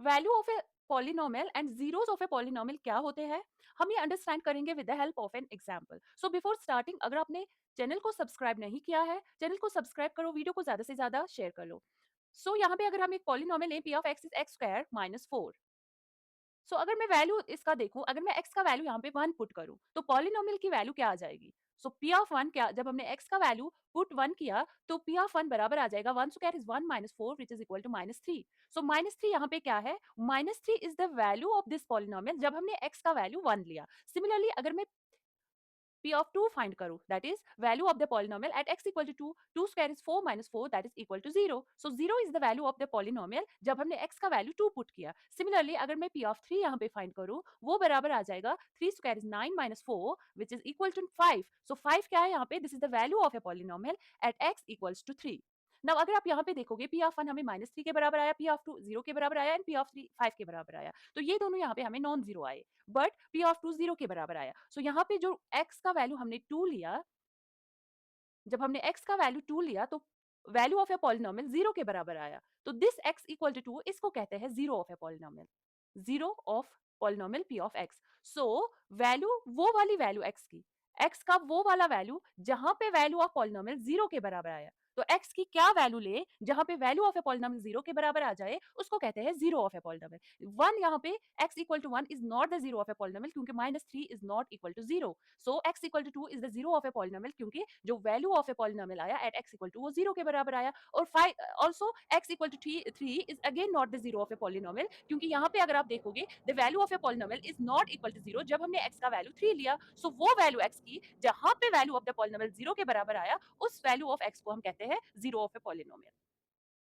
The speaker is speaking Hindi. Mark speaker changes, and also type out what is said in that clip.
Speaker 1: Value of a polynomial and zeros of a polynomial क्या होते हैं, हम ये अंडरस्टैंड करेंगे with the help of an example. So before starting, अगर आपने चैनल को सब्सक्राइब नहीं किया है, चैनल को सब्सक्राइब करो, वीडियो को ज्यादा से ज्यादा शेयर कर लो। सो यहाँ पे अगर हम एक पॉलिनोमियल लें, P of x is x square minus 4। सो अगर मैं वैल्यू इसका देखूं, अगर मैं x का वैल्यू यहाँ पे 1 पुट करूं, तो पॉलिनोमियल की वैल्यू क्या आ जाएगी? सो p ऑफ 1 क्या, जब हमने x का वैल्यू पुट 1 किया तो p ऑफ 1 बराबर आ जाएगा 1 square is 1 minus 4 which is equal to minus 3। So minus 3 यहाँ पे क्या है? Minus 3 is the value of this polynomial जब हमने x का वैल्यू 1 लिया। सिमिलरली अगर मैं P of 2 find करूँ, that is value of the polynomial at x equal to 2, 2 square is 4 minus 4 that is equal to 0. So 0 is the value of the polynomial जब हमने x का value 2 put किया। Similarly अगर मैं P of 3 यहाँ पे find करूँ, वो बराबर आ जाएगा 3 square is 9 minus 4 which is equal to 5. So 5 क्या है यहाँ पे? This is the value of a polynomial at x equals to 3. Now अगर आप यहाँ पे देखोगे P ऑफ 1 हमें माइनस 3 के बराबर आया, P ऑफ 2 0 के बराबर आया एंड P ऑफ 3 5 के बराबर आया। तो ये दोनों यहाँ पे हमें नॉन जीरो आए, बट P ऑफ 2 0 के बराबर आया। सो यहाँ पे जो x का वैल्यू हमने 2 लिया, जब हमने x का वैल्यू 2 लिया तो वैल्यू ऑफ ए पॉलिनोमियल 0 के बराबर आया। तो दिस x इक्वल टू 2 इसको कहते हैं zero of a polynomial, zero of polynomial p of x। So value वो वाली वैल्यू x की, x का वो वाला वैल्यू जहां पे वैल्यू ऑफ पॉलिनोमियल 0 के बराबर आया। तो x की क्या वैल्यू ले जहां पे वैल्यू ऑफ ए पॉलिनोमियल 0 के बराबर आ जाए, उसको कहते हैं जीरो ऑफ ए पॉलिनोमियल। 1 यहाँ पे x equal to 1 is not the zero of a polynomial क्योंकि minus 3 is not equal to 0। So x equal to 2 is the zero of a polynomial क्योंकि जो वैल्यू ऑफ ए पॉलिनोमियल आया एट x इक्वल टू वो 0 के बराबर आया। और 5 also x equal to 3 is again not the zero of a polynomial क्योंकि यहाँ पे अगर आप देखोगे the value of a polynomial is not equal to 0 जब हमने x का वैल्यू 3 लिया। सो वो वैल्यू x की जहां पे वैल्यू ऑफ द पॉलिनोमियल 0 के बराबर आया, उस वैल्यू ऑफ x को हम कहते हैं जीरो ऑफ ए पॉलिनोमियल।